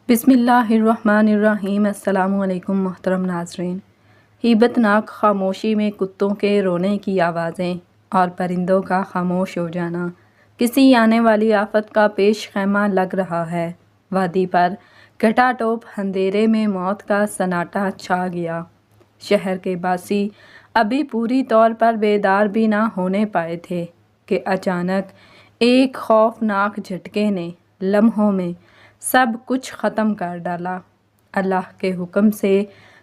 بسم اللہ الرحمن الرحیم۔ السلام علیکم محترم ناظرین۔ ہیبت ناک خاموشی میں کتوں کے رونے کی آوازیں اور پرندوں کا خاموش ہو جانا کسی آنے والی آفت کا پیش خیمہ لگ رہا ہے۔ وادی پر گھٹا ٹوپ اندھیرے میں موت کا سناٹا چھا گیا۔ شہر کے باسی ابھی پوری طور پر بیدار بھی نہ ہونے پائے تھے کہ اچانک ایک خوفناک جھٹکے نے لمحوں میں سب کچھ ختم کر ڈالا۔ اللہ کے حکم سے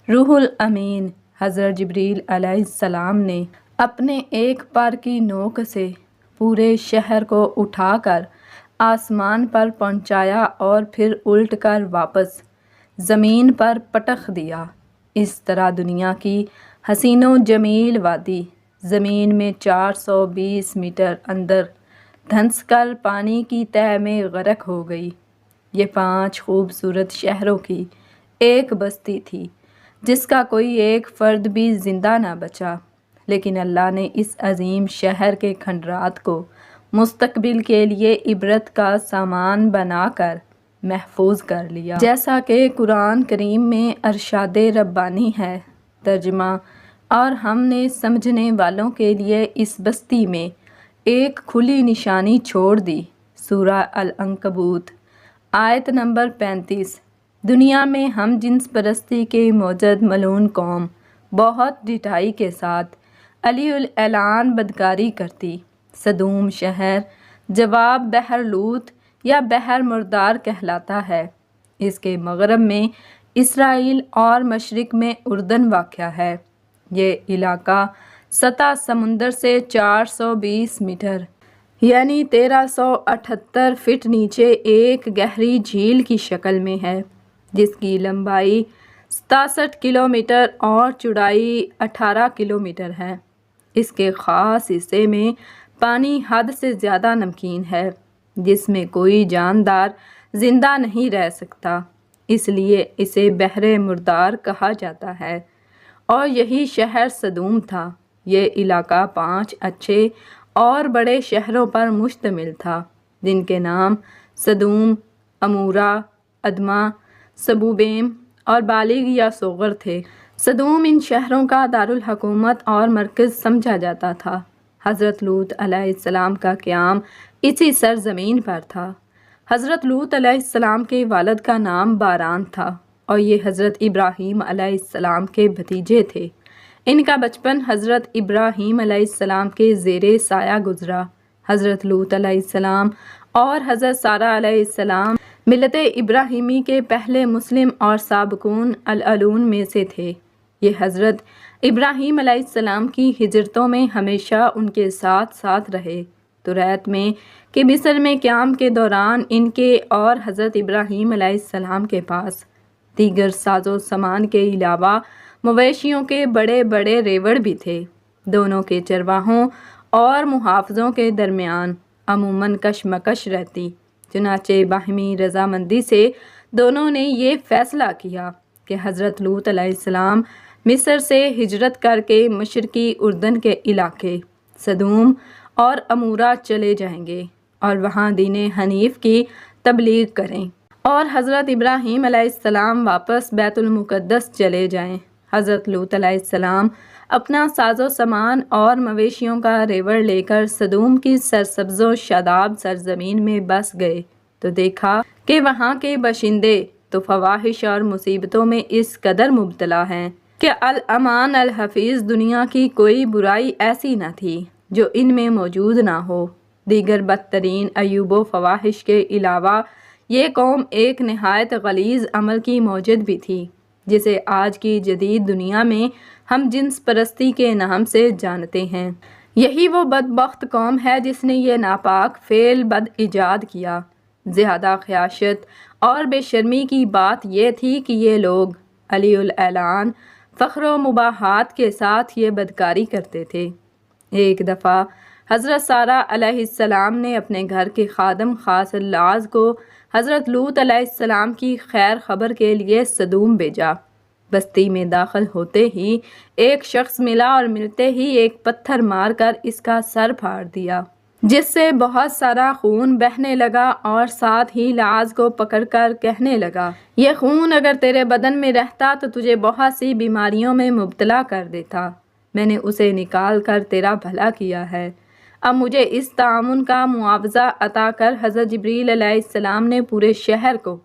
روح الامین حضرت جبریل علیہ السلام نے اپنے ایک پر کی نوک سے پورے شہر کو اٹھا کر آسمان پر پہنچایا اور پھر الٹ کر واپس زمین پر پٹخ دیا۔ اس طرح دنیا کی حسین و جمیل وادی زمین میں 420 میٹر اندر دھنس کر پانی کی تہہ میں غرق ہو گئی۔ یہ 5 خوبصورت شہروں کی ایک بستی تھی جس کا کوئی ایک فرد بھی زندہ نہ بچا، لیکن اللہ نے اس عظیم شہر کے کھنڈرات کو مستقبل کے لیے عبرت کا سامان بنا کر محفوظ کر لیا۔ جیسا کہ قرآن کریم میں ارشاد ربانی ہے، ترجمہ اور ہم نے سمجھنے والوں کے لیے اس بستی میں ایک کھلی نشانی چھوڑ دی۔ سورہ العنکبوت آیت نمبر 35۔ دنیا میں ہم جنس پرستی کی موجد ملعون قوم بہت ڈٹائی کے ساتھ علی الاعلان بدکاری کرتی۔ سدوم شہر جواب بحر لوط یا بحر مردار کہلاتا ہے۔ اس کے مغرب میں اسرائیل اور مشرق میں اردن واقع ہے۔ یہ علاقہ سطح سمندر سے 420 میٹر یعنی 1378 فٹ نیچے ایک گہری جھیل کی شکل میں ہے، جس کی لمبائی 67 کلومیٹر اور چوڑائی 18 کلومیٹر ہے۔ اس کے خاص حصے میں پانی حد سے زیادہ نمکین ہے، جس میں کوئی جاندار زندہ نہیں رہ سکتا، اس لیے اسے بحر مردار کہا جاتا ہے۔ اور یہی شہر سدوم تھا۔ یہ علاقہ 5 اچھے اور بڑے شہروں پر مشتمل تھا، جن کے نام سدوم، عمورہ، ادمہ، سبوبیم اور بالغ یا صغر تھے۔ سدوم ان شہروں کا دارالحکومت اور مرکز سمجھا جاتا تھا۔ حضرت لوط علیہ السلام کا قیام اسی سرزمین پر تھا۔ حضرت لوط علیہ السلام کے والد کا نام باران تھا اور یہ حضرت ابراہیم علیہ السلام کے بھتیجے تھے۔ ان کا بچپن حضرت ابراہیم علیہ السلام کے زیر سایہ گزرا۔ حضرت لوط علیہ السلام اور حضرت سارہ علیہ السلام ملت ابراہیمی کے پہلے مسلم اور سابقون الاولون میں سے تھے۔ یہ حضرت ابراہیم علیہ السلام کی ہجرتوں میں ہمیشہ ان کے ساتھ ساتھ رہے۔ توریت میں کہ مصر میں قیام کے دوران ان کے اور حضرت ابراہیم علیہ السلام کے پاس دیگر ساز و سامان کے علاوہ مویشیوں کے بڑے بڑے ریوڑ بھی تھے۔ دونوں کے چرواہوں اور محافظوں کے درمیان عموماً کشمکش رہتی، چنانچہ باہمی رضامندی سے دونوں نے یہ فیصلہ کیا کہ حضرت لوط علیہ السلام مصر سے ہجرت کر کے مشرقی اردن کے علاقے سدوم اور عمورہ چلے جائیں گے اور وہاں دین حنیف کی تبلیغ کریں، اور حضرت ابراہیم علیہ السلام واپس بیت المقدس چلے جائیں۔ حضرت لوط علیہ السلام اپنا ساز و سامان اور مویشیوں کا ریوڑ لے کر سدوم کی سرسبز و شاداب سرزمین میں بس گئے تو دیکھا کہ وہاں کے باشندے تو فواحش اور مصیبتوں میں اس قدر مبتلا ہیں کہ الامان الحفیظ دنیا کی کوئی برائی ایسی نہ تھی جو ان میں موجود نہ ہو۔ دیگر بدترین عیوب و فواحش کے علاوہ یہ قوم ایک نہایت غلیظ عمل کی موجد بھی تھی، جسے آج کی جدید دنیا میں ہم جنس پرستی کے نام سے جانتے ہیں۔ یہی وہ بدبخت قوم ہے جس نے یہ ناپاک فعل بد ایجاد کیا۔ زیادہ خیاشت اور بے شرمی کی بات یہ تھی کہ یہ لوگ علی الاعلان فخر و مباحات کے ساتھ یہ بدکاری کرتے تھے۔ ایک دفعہ حضرت سارہ علیہ السلام نے اپنے گھر کے خادم خاص العاز کو حضرت لوط علیہ السلام کی خیر خبر کے لیے سدوم بھیجا۔ بستی میں داخل ہوتے ہی ایک شخص ملا اور ملتے ہی ایک پتھر مار کر اس کا سر پھاڑ دیا۔ جس سے بہت سارا خون بہنے لگا اور ساتھ ہی لعاز کو پکڑ کر کہنے لگا، یہ خون اگر تیرے بدن میں رہتا تو تجھے بہت سی بیماریوں میں مبتلا کر دیتا، میں نے اسے نکال کر تیرا بھلا کیا ہے، اب مجھے اس تعاون کا معاوضہ عطا کر۔ حضرت جبریل علیہ السلام نے پورے شہر کو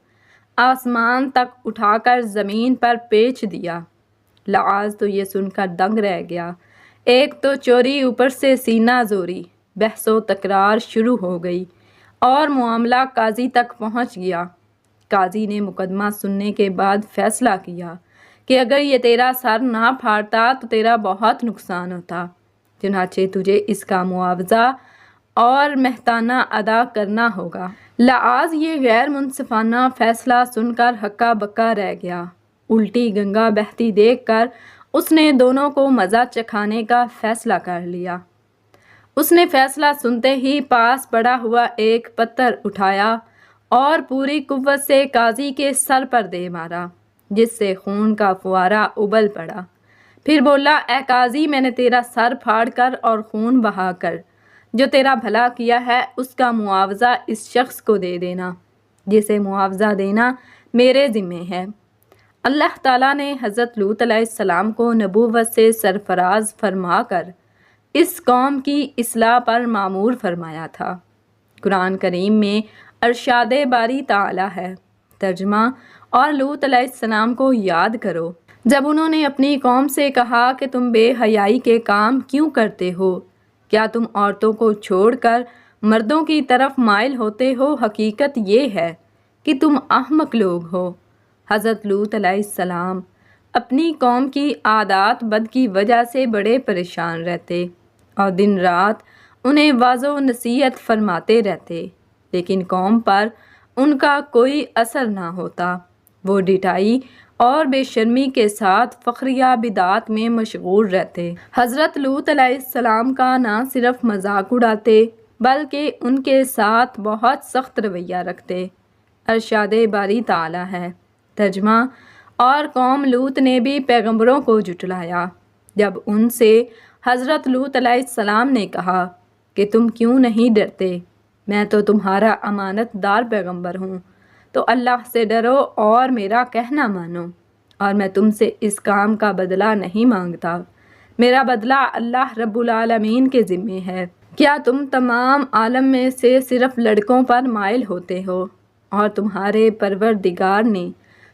آسمان تک اٹھا کر زمین پر پیچ دیا۔ لعاز تو یہ سن کر دنگ رہ گیا، ایک تو چوری، اوپر سے سینہ زوری، بحث و تکرار شروع ہو گئی اور معاملہ قاضی تک پہنچ گیا۔ قاضی نے مقدمہ سننے کے بعد فیصلہ کیا کہ اگر یہ تیرا سر نہ پھاڑتا تو تیرا بہت نقصان ہوتا، چنانچہ تجھے اس کا معاوضہ اور محتانہ ادا کرنا ہوگا۔ لعاز یہ غیر منصفانہ فیصلہ سن کر ہکا بکا رہ گیا۔ الٹی گنگا بہتی دیکھ کر اس نے دونوں کو مزہ چکھانے کا فیصلہ کر لیا۔ اس نے فیصلہ سنتے ہی پاس پڑا ہوا ایک پتھر اٹھایا اور پوری قوت سے قاضی کے سر پر دے مارا، جس سے خون کا فوارہ ابل پڑا۔ پھر بولا، اے قاضی، میں نے تیرا سر پھاڑ کر اور خون بہا کر جو تیرا بھلا کیا ہے اس کا معاوضہ اس شخص کو دے دینا، جسے معاوضہ دینا میرے ذمہ ہے۔ اللہ تعالیٰ نے حضرت لوط علیہ السلام کو نبوت سے سرفراز فرما کر اس قوم کی اصلاح پر مامور فرمایا تھا۔ قرآن کریم میں ارشاد باری تعالیٰ ہے، ترجمہ، اور لوط علیہ السلام کو یاد کرو جب انہوں نے اپنی قوم سے کہا کہ تم بے حیائی کے کام کیوں کرتے ہو؟ کیا تم عورتوں کو چھوڑ کر مردوں کی طرف مائل ہوتے ہو؟ حقیقت یہ ہے کہ تم احمق لوگ ہو۔ حضرت لوط علیہ السلام اپنی قوم کی عادات بد کی وجہ سے بڑے پریشان رہتے اور دن رات انہیں واعظ و نصیحت فرماتے رہتے، لیکن قوم پر ان کا کوئی اثر نہ ہوتا۔ وہ ڈٹائی اور بے شرمی کے ساتھ فخریہ بدعات میں مشغول رہتے۔ حضرت لوط علیہ السلام کا نہ صرف مذاق اڑاتے بلکہ ان کے ساتھ بہت سخت رویہ رکھتے۔ ارشاد باری تعالیٰ ہے، ترجمہ، اور قوم لوط نے بھی پیغمبروں کو جھٹلایا جب ان سے حضرت لوط علیہ السلام نے کہا کہ تم کیوں نہیں ڈرتے، میں تو تمہارا امانت دار پیغمبر ہوں، تو اللہ سے ڈرو اور میرا کہنا مانو، اور میں تم سے اس کام کا بدلہ نہیں مانگتا، میرا بدلہ اللہ رب العالمین کے ذمہ ہے۔ کیا تم تمام عالم میں سے صرف لڑکوں پر مائل ہوتے ہو اور تمہارے پروردگار نے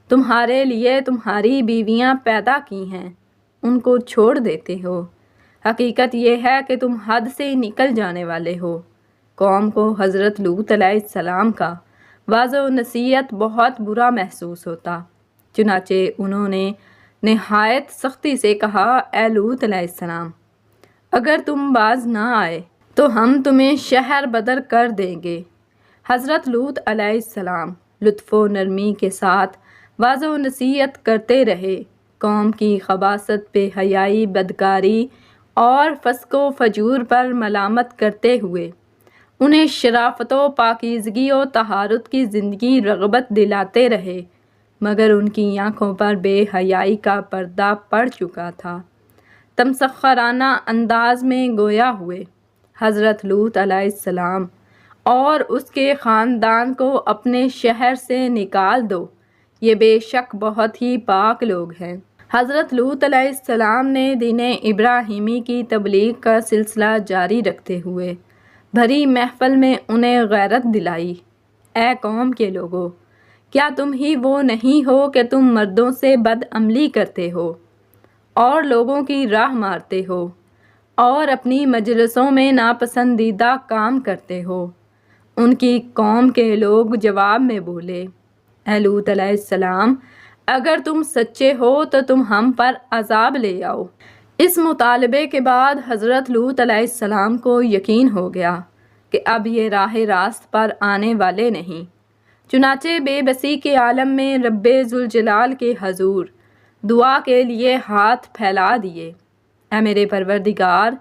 تمہارے لیے تمہاری بیویاں پیدا کی ہیں، ان کو چھوڑ دیتے ہو؟ حقیقت یہ ہے کہ تم حد سے نکل جانے والے ہو۔ قوم کو حضرت لوط علیہ السلام کا واعظ و نصیحت بہت برا محسوس ہوتا، چنانچہ انہوں نے نہایت سختی سے کہا، اے لوط علیہ السلام، اگر تم باز نہ آئے تو ہم تمہیں شہر بدر کر دیں گے۔ حضرت لوط علیہ السلام لطف و نرمی کے ساتھ واعظ و نصیحت کرتے رہے، قوم کی خباثت، بے حیائی، بدکاری اور فسق و فجور پر ملامت کرتے ہوئے انہیں شرافت و پاکیزگی و طہارت کی زندگی رغبت دلاتے رہے، مگر ان کی آنکھوں پر بے حیائی کا پردہ پڑ چکا تھا۔ تمسخرانہ انداز میں گویا ہوئے، حضرت لوط علیہ السلام اور اس کے خاندان کو اپنے شہر سے نکال دو، یہ بے شک بہت ہی پاک لوگ ہیں۔ حضرت لوط علیہ السلام نے دین ابراہیمی کی تبلیغ کا سلسلہ جاری رکھتے ہوئے بھری محفل میں انہیں غیرت دلائی۔ اے قوم کے لوگو، کیا تم ہی وہ نہیں ہو کہ تم مردوں سے بد عملی کرتے ہو اور لوگوں کی راہ مارتے ہو اور اپنی مجلسوں میں ناپسندیدہ کام کرتے ہو؟ ان کی قوم کے لوگ جواب میں بولے، اے لوط علیہ السلام، اگر تم سچے ہو تو تم ہم پر عذاب لے آؤ۔ اس مطالبے کے بعد حضرت لوط علیہ السلام کو یقین ہو گیا کہ اب یہ راہ راست پر آنے والے نہیں، چنانچہ بے بسی کے عالم میں رب ذوالجلال کے حضور دعا کے لیے ہاتھ پھیلا دیے، اے میرے پروردگار،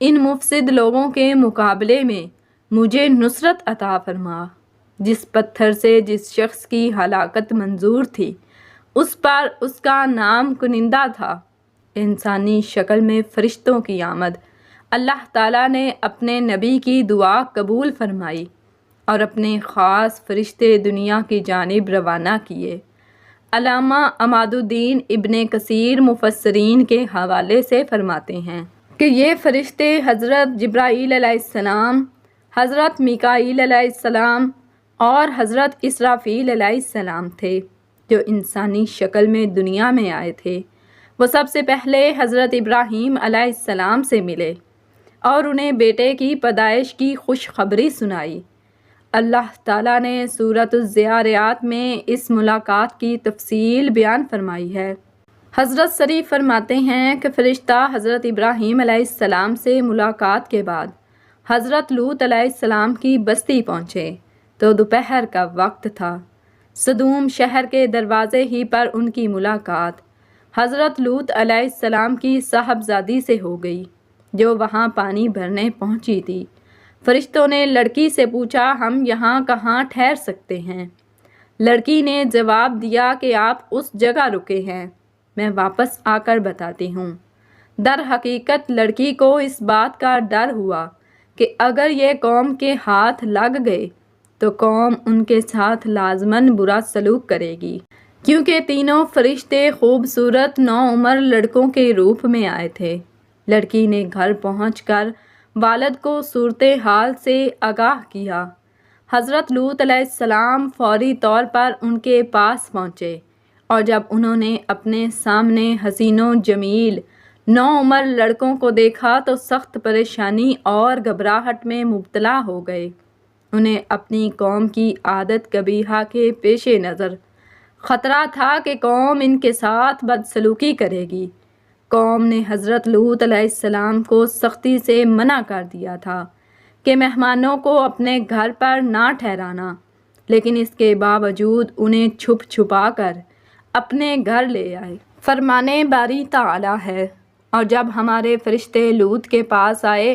ان مفسد لوگوں کے مقابلے میں مجھے نصرت عطا فرما۔ جس پتھر سے جس شخص کی ہلاکت منظور تھی اس پر اس کا نام کنندہ تھا، انسانی شکل میں فرشتوں کی آمد اللہ تعالیٰ نے اپنے نبی کی دعا قبول فرمائی اور اپنے خاص فرشتے دنیا کی جانب روانہ کیے۔ علامہ عماد الدین ابن کثیر مفسرین کے حوالے سے فرماتے ہیں کہ یہ فرشتے حضرت جبرائیل علیہ السلام، حضرت میکائیل علیہ السلام اور حضرت اسرافیل علیہ السلام تھے جو انسانی شکل میں دنیا میں آئے تھے۔ وہ سب سے پہلے حضرت ابراہیم علیہ السلام سے ملے اور انہیں بیٹے کی پیدائش کی خوشخبری سنائی۔ اللہ تعالیٰ نے سورۃ الذاریات میں اس ملاقات کی تفصیل بیان فرمائی ہے۔ حضرت صریح فرماتے ہیں کہ فرشتہ حضرت ابراہیم علیہ السلام سے ملاقات کے بعد حضرت لوط علیہ السلام کی بستی پہنچے تو دوپہر کا وقت تھا۔ سدوم شہر کے دروازے ہی پر ان کی ملاقات حضرت لوط علیہ السلام کی صاحبزادی سے ہو گئی جو وہاں پانی بھرنے پہنچی تھی۔ فرشتوں نے لڑکی سے پوچھا، ہم یہاں کہاں ٹھہر سکتے ہیں؟ لڑکی نے جواب دیا کہ آپ اس جگہ رکے ہیں، میں واپس آ کر بتاتی ہوں۔ در حقیقت لڑکی کو اس بات کا ڈر ہوا کہ اگر یہ قوم کے ہاتھ لگ گئے تو قوم ان کے ساتھ لازماً برا سلوک کرے گی، کیونکہ تینوں فرشتے خوبصورت نوعمر لڑکوں کے روپ میں آئے تھے۔ لڑکی نے گھر پہنچ کر والد کو صورتحال سے آگاہ کیا۔ حضرت لوط علیہ السلام فوری طور پر ان کے پاس پہنچے اور جب انہوں نے اپنے سامنے حسین و جمیل نوعمر لڑکوں کو دیکھا تو سخت پریشانی اور گھبراہٹ میں مبتلا ہو گئے۔ انہیں اپنی قوم کی عادت قبیحہ کے پیش نظر خطرہ تھا کہ قوم ان کے ساتھ بدسلوکی کرے گی۔ قوم نے حضرت لوط علیہ السلام کو سختی سے منع کر دیا تھا کہ مہمانوں کو اپنے گھر پر نہ ٹھہرانا، لیکن اس کے باوجود انہیں چھپ چھپا کر اپنے گھر لے آئے۔ فرمانے باری تعالیٰ ہے، اور جب ہمارے فرشتے لوط کے پاس آئے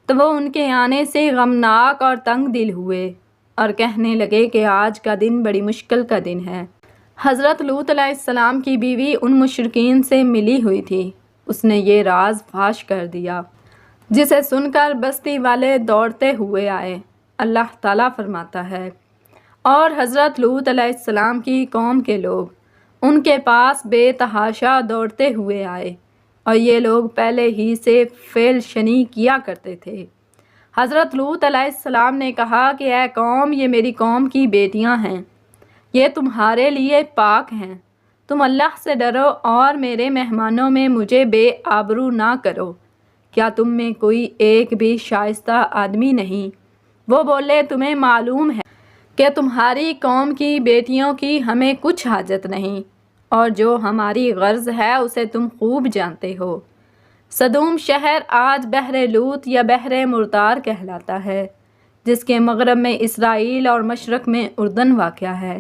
تو وہ ان کے آنے سے غمناک اور تنگ دل ہوئے اور کہنے لگے کہ آج کا دن بڑی مشکل کا دن ہے۔ حضرت لوط علیہ السلام کی بیوی ان مشرکین سے ملی ہوئی تھی، اس نے یہ راز فاش کر دیا جسے سن کر بستی والے دوڑتے ہوئے آئے۔ اللہ تعالیٰ فرماتا ہے، اور حضرت لوط علیہ السلام کی قوم کے لوگ ان کے پاس بے تحاشا دوڑتے ہوئے آئے، اور یہ لوگ پہلے ہی سے فعل شنی کیا کرتے تھے۔ حضرت لوط علیہ السلام نے کہا کہ اے قوم، یہ میری قوم کی بیٹیاں ہیں، یہ تمہارے لیے پاک ہیں، تم اللہ سے ڈرو اور میرے مہمانوں میں مجھے بے آبرو نہ کرو۔ کیا تم میں کوئی ایک بھی شائستہ آدمی نہیں؟ وہ بولے، تمہیں معلوم ہے کہ تمہاری قوم کی بیٹیوں کی ہمیں کچھ حاجت نہیں، اور جو ہماری غرض ہے اسے تم خوب جانتے ہو۔ سدوم شہر آج بحر لوط یا بحر مردار کہلاتا ہے، جس کے مغرب میں اسرائیل اور مشرق میں اردن واقع ہے۔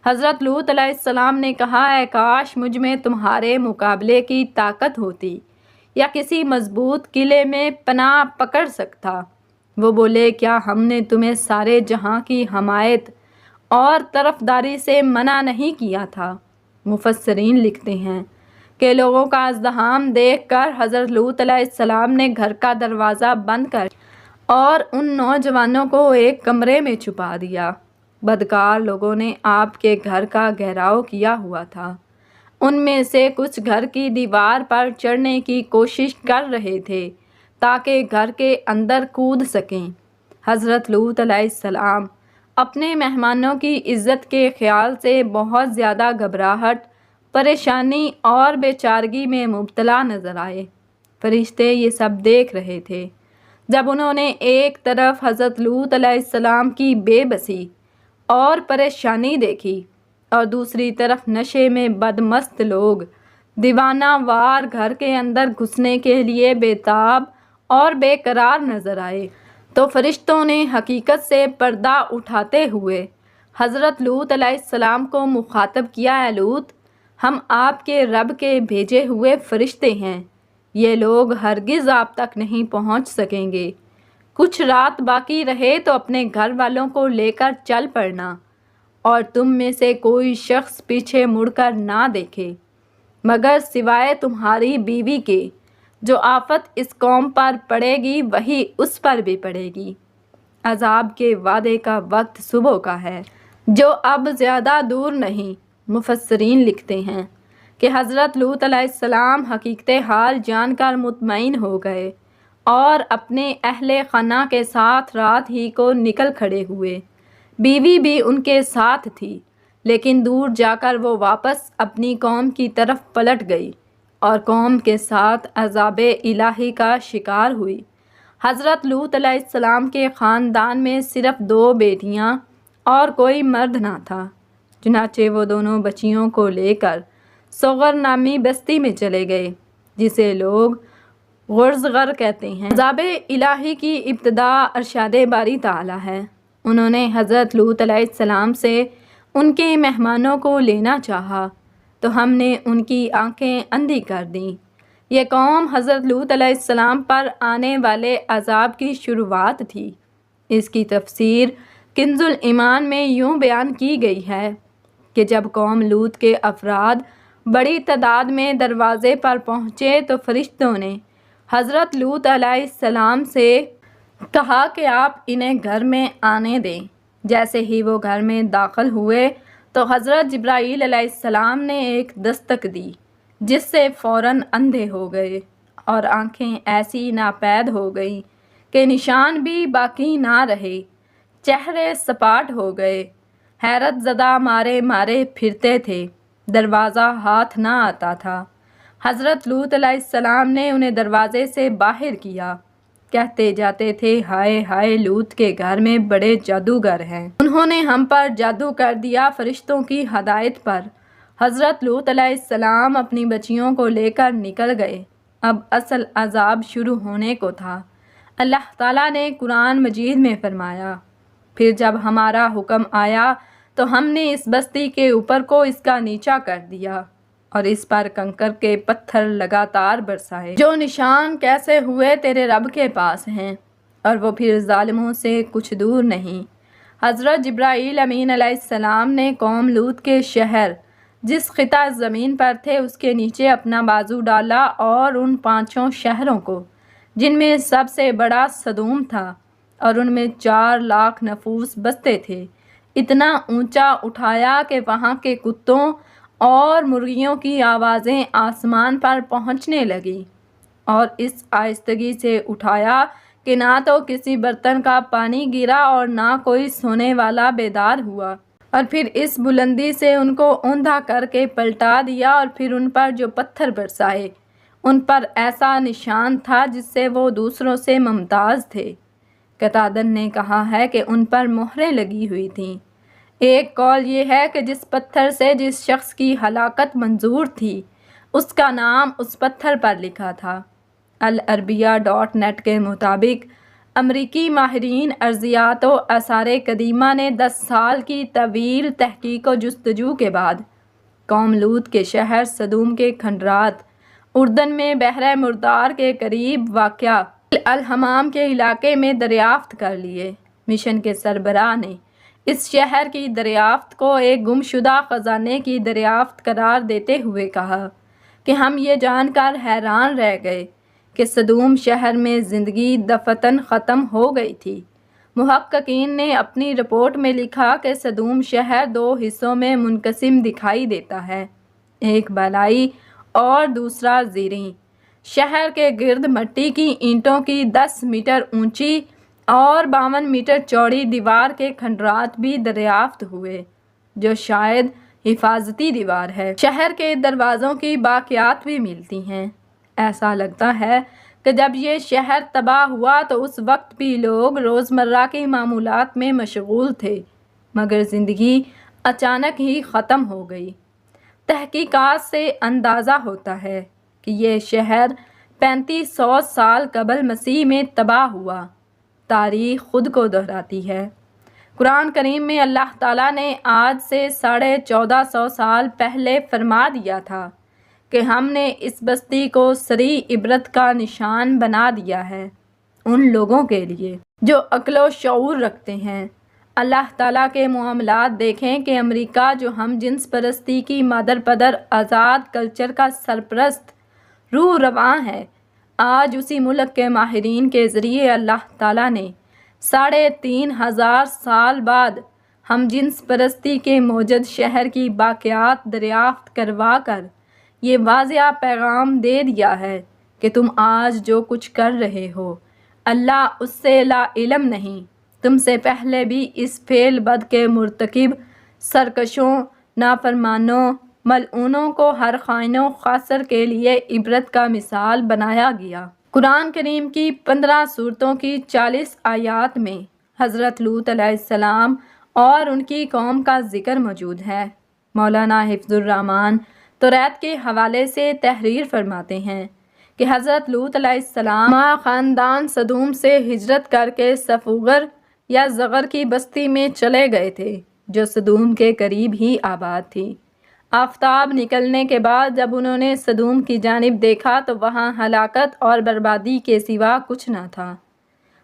حضرت لوط علیہ السلام نے کہا، اے کاش مجھ میں تمہارے مقابلے کی طاقت ہوتی یا کسی مضبوط قلعے میں پناہ پکڑ سکتا۔ وہ بولے، کیا ہم نے تمہیں سارے جہاں کی حمایت اور طرفداری سے منع نہیں کیا تھا؟ مفسرین لکھتے ہیں کہ لوگوں کا ازدحام دیکھ کر حضرت لوط علیہ السلام نے گھر کا دروازہ بند کر اور ان نوجوانوں کو ایک کمرے میں چھپا دیا۔ بدکار لوگوں نے آپ کے گھر کا گھیراؤ کیا ہوا تھا، ان میں سے کچھ گھر کی دیوار پر چڑھنے کی کوشش کر رہے تھے تاکہ گھر کے اندر کود سکیں۔ حضرت لوط علیہ السلام اپنے مہمانوں کی عزت کے خیال سے بہت زیادہ گھبراہٹ، پریشانی اور بے چارگی میں مبتلا نظر آئے۔ فرشتے یہ سب دیکھ رہے تھے۔ جب انہوں نے ایک طرف حضرت لوط علیہ السلام کی بے بسی اور پریشانی دیکھی اور دوسری طرف نشے میں بدمست لوگ دیوانہ وار گھر کے اندر گھسنے کے لیے بےتاب اور بے قرار نظر آئے، تو فرشتوں نے حقیقت سے پردہ اٹھاتے ہوئے حضرت لوط علیہ السلام کو مخاطب کیا، اے لوط، ہم آپ کے رب کے بھیجے ہوئے فرشتے ہیں، یہ لوگ ہرگز آپ تک نہیں پہنچ سکیں گے۔ کچھ رات باقی رہے تو اپنے گھر والوں کو لے کر چل پڑنا، اور تم میں سے کوئی شخص پیچھے مڑ کر نہ دیکھے مگر سوائے تمہاری بیوی کے جو آفت اس قوم پر پڑے گی وہی اس پر بھی پڑے گی۔ عذاب کے وعدے کا وقت صبح کا ہے جو اب زیادہ دور نہیں۔ مفسرین لکھتے ہیں کہ حضرت لوط علیہ السلام حقیقت حال جان کر مطمئن ہو گئے اور اپنے اہل خانہ کے ساتھ رات ہی کو نکل کھڑے ہوئے۔ بیوی بھی ان کے ساتھ تھی، لیکن دور جا کر وہ واپس اپنی قوم کی طرف پلٹ گئی اور قوم کے ساتھ عذاب الہی کا شکار ہوئی۔ حضرت لوط علیہ السلام کے خاندان میں صرف 2 بیٹیاں اور کوئی مرد نہ تھا، چنانچہ وہ دونوں بچیوں کو لے کر صغر نامی بستی میں چلے گئے، جسے لوگ غرزغر کہتے ہیں۔ عذاب الہی کی ابتدا ارشاد باری تعالیٰ ہے۔ انہوں نے حضرت لوط علیہ السلام سے ان کے مہمانوں کو لینا چاہا تو ہم نے ان کی آنکھیں اندھی کر دیں۔ یہ قوم حضرت لوط علیہ السلام پر آنے والے عذاب کی شروعات تھی۔ اس کی تفسیر کنز الایمان میں یوں بیان کی گئی ہے کہ جب قوم لوط کے افراد بڑی تعداد میں دروازے پر پہنچے تو فرشتوں نے حضرت لوط علیہ السلام سے کہا کہ آپ انہیں گھر میں آنے دیں۔ جیسے ہی وہ گھر میں داخل ہوئے تو حضرت جبرائیل علیہ السلام نے ایک دستک دی جس سے فوراً اندھے ہو گئے اور آنکھیں ایسی ناپید ہو گئیں کہ نشان بھی باقی نہ رہے، چہرے سپاٹ ہو گئے، حیرت زدہ مارے مارے پھرتے تھے، دروازہ ہاتھ نہ آتا تھا۔ حضرت لوط علیہ السلام نے انہیں دروازے سے باہر کیا، کہتے جاتے تھے ہائے ہائے لوط کے گھر میں بڑے جادوگر ہیں، انہوں نے ہم پر جادو کر دیا۔ فرشتوں کی ہدایت پر حضرت لوط علیہ السلام اپنی بچیوں کو لے کر نکل گئے۔ اب اصل عذاب شروع ہونے کو تھا۔ اللہ تعالیٰ نے قرآن مجید میں فرمایا، پھر جب ہمارا حکم آیا تو ہم نے اس بستی کے اوپر کو اس کا نیچا کر دیا اور اس پر کنکر کے پتھر لگاتار برسائے۔ جو نشان کیسے ہوئے تیرے رب کے پاس ہیں اور وہ پھر ظالموں سے کچھ دور نہیں۔ حضرت جبرائیل امین علیہ السلام نے قوم لوط کے شہر جس خطہ زمین پر تھے اس کے نیچے اپنا بازو ڈالا اور ان 5 شہروں کو، جن میں سب سے بڑا سدوم تھا اور ان میں 4 لاکھ نفوس بستے تھے، اتنا اونچا اٹھایا کہ وہاں کے کتوں اور مرغیوں کی آوازیں آسمان پر پہنچنے لگیں، اور اس آہستگی سے اٹھایا کہ نہ تو کسی برتن کا پانی گرا اور نہ کوئی سونے والا بیدار ہوا، اور پھر اس بلندی سے ان کو اوندھا کر کے پلٹا دیا، اور پھر ان پر جو پتھر برسائے ان پر ایسا نشان تھا جس سے وہ دوسروں سے ممتاز تھے۔ قتادہ نے کہا ہے کہ ان پر مہریں لگی ہوئی تھیں۔ ایک قول یہ ہے کہ جس پتھر سے جس شخص کی ہلاکت منظور تھی اس کا نام اس پتھر پر لکھا تھا۔ العربیہ.net کے مطابق امریکی ماہرین ارضیات و آثار قدیمہ نے 10 سال کی طویل تحقیق و جستجو کے بعد قوم لوط کے شہر سدوم کے کھنڈرات اردن میں بحر مردار کے قریب واقع الحمام کے علاقے میں دریافت کر لیے۔ مشن کے سربراہ نے اس شہر کی دریافت کو ایک گمشدہ خزانے کی دریافت قرار دیتے ہوئے کہا کہ ہم یہ جان کر حیران رہ گئے کہ سدوم شہر میں زندگی دفعتاً ختم ہو گئی تھی۔ محققین نے اپنی رپورٹ میں لکھا کہ سدوم شہر 2 حصوں میں منقسم دکھائی دیتا ہے، ایک بالائی اور دوسرا زیریں۔ شہر کے گرد مٹی کی اینٹوں کی 10 میٹر اونچی اور 52 میٹر چوڑی دیوار کے کھنڈرات بھی دریافت ہوئے، جو شاید حفاظتی دیوار ہے۔ شہر کے دروازوں کی باقیات بھی ملتی ہیں۔ ایسا لگتا ہے کہ جب یہ شہر تباہ ہوا تو اس وقت بھی لوگ روزمرہ کی معمولات میں مشغول تھے، مگر زندگی اچانک ہی ختم ہو گئی۔ تحقیقات سے اندازہ ہوتا ہے کہ یہ شہر 3500 سال قبل مسیح میں تباہ ہوا۔ تاریخ خود کو دہراتی ہے۔ قرآن کریم میں اللہ تعالیٰ نے آج سے 1450 سال پہلے فرما دیا تھا کہ ہم نے اس بستی کو سری عبرت کا نشان بنا دیا ہے ان لوگوں کے لیے جو عقل و شعور رکھتے ہیں۔ اللہ تعالیٰ کے معاملات دیکھیں کہ امریکہ جو ہم جنس پرستی کی مادر پدر آزاد کلچر کا سرپرست روح رواں ہے، آج اسی ملک کے ماہرین کے ذریعے اللہ تعالیٰ نے 3500 سال بعد ہم جنس پرستی کے موجد شہر کی باقیات دریافت کروا کر یہ واضح پیغام دے دیا ہے کہ تم آج جو کچھ کر رہے ہو اللہ اس سے لا علم نہیں۔ تم سے پہلے بھی اس فعل بد کے مرتکب سرکشوں، نافرمانوں، ملعونوں کو ہر خائن و خاسر کے لیے عبرت کا مثال بنایا گیا۔ قرآن کریم کی 15 سورتوں کی 40 آیات میں حضرت لوط علیہ السلام اور ان کی قوم کا ذکر موجود ہے۔ مولانا حفظ الرحمان توریت کے حوالے سے تحریر فرماتے ہیں کہ حضرت لوط علیہ السلام خاندان سدوم سے ہجرت کر کے صفوغر یا زغر کی بستی میں چلے گئے تھے جو سدوم کے قریب ہی آباد تھی۔ آفتاب نکلنے کے بعد جب انہوں نے سدوم کی جانب دیکھا تو وہاں ہلاکت اور بربادی کے سوا کچھ نہ تھا۔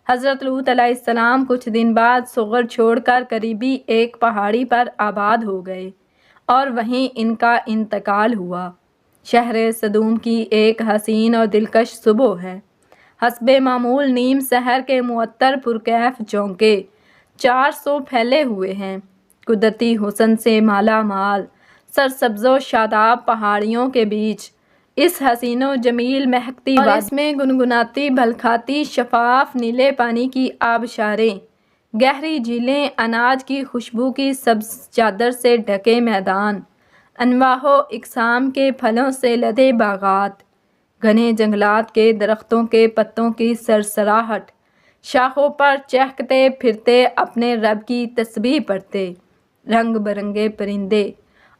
حضرت لوط علیہ السلام کچھ دن بعد صغر چھوڑ کر قریبی ایک پہاڑی پر آباد ہو گئے اور وہیں ان کا انتقال ہوا۔ شہر سدوم کی ایک حسین اور دلکش صبح ہے۔ حسب معمول نیم سحر کے معطر پرکیف چونکے 400 پھیلے ہوئے ہیں، قدرتی حسن سے مالا مال، سرسبز و شاداب پہاڑیوں کے بیچ اس حسین و جمیل مہکتی اور اس میں گنگناتی بھلکھاتی شفاف نیلے پانی کی آبشاریں، گہری جھیلیں، اناج کی خوشبو کی سبز چادر سے ڈھکے میدان، انواع و اقسام کے پھلوں سے لدے باغات، گھنے جنگلات کے درختوں کے پتوں کی سرسراہٹ، شاخوں پر چہکتے پھرتے اپنے رب کی تسبیح پڑھتے رنگ برنگے پرندے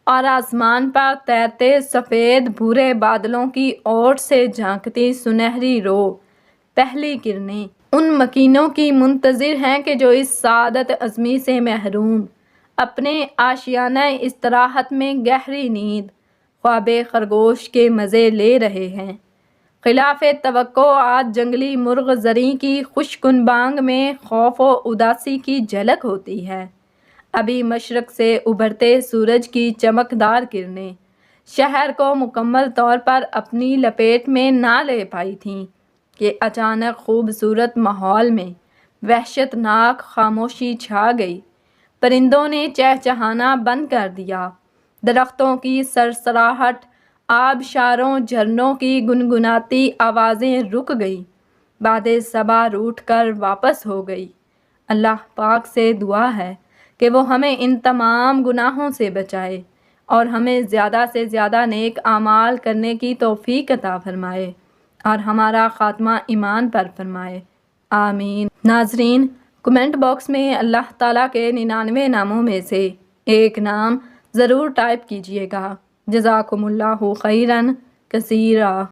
اور آسمان پر تیرتے سفید بھورے بادلوں کی اوٹ سے جھانکتی سنہری رو پہلی کرنیں ان مکینوں کی منتظر ہیں کہ جو اس سعادت عظمی سے محروم اپنے آشیانہ استراحت میں گہری نیند خواب خرگوش کے مزے لے رہے ہیں۔ خلاف توقع آج جنگلی مرغ زریں کی خوشگن بانگ میں خوف و اداسی کی جھلک ہوتی ہے۔ ابھی مشرق سے ابھرتے سورج کی چمکدار کرنیں شہر کو مکمل طور پر اپنی لپیٹ میں نہ لے پائی تھیں کہ اچانک خوبصورت ماحول میں وحشت ناک خاموشی چھا گئی۔ پرندوں نے چہچہانا بند کر دیا، درختوں کی سرسراہٹ، آبشاروں، جھرنوں کی گنگناتی آوازیں رک گئیں، باد صبا روٹھ کر واپس ہو گئی۔ اللہ پاک سے دعا ہے کہ وہ ہمیں ان تمام گناہوں سے بچائے اور ہمیں زیادہ سے زیادہ نیک اعمال کرنے کی توفیق عطا فرمائے اور ہمارا خاتمہ ایمان پر فرمائے، آمین۔ ناظرین، کمنٹ باکس میں اللہ تعالیٰ کے 99 ناموں میں سے ایک نام ضرور ٹائپ کیجیے گا۔ جزاکم اللہ خیراً کثیرا۔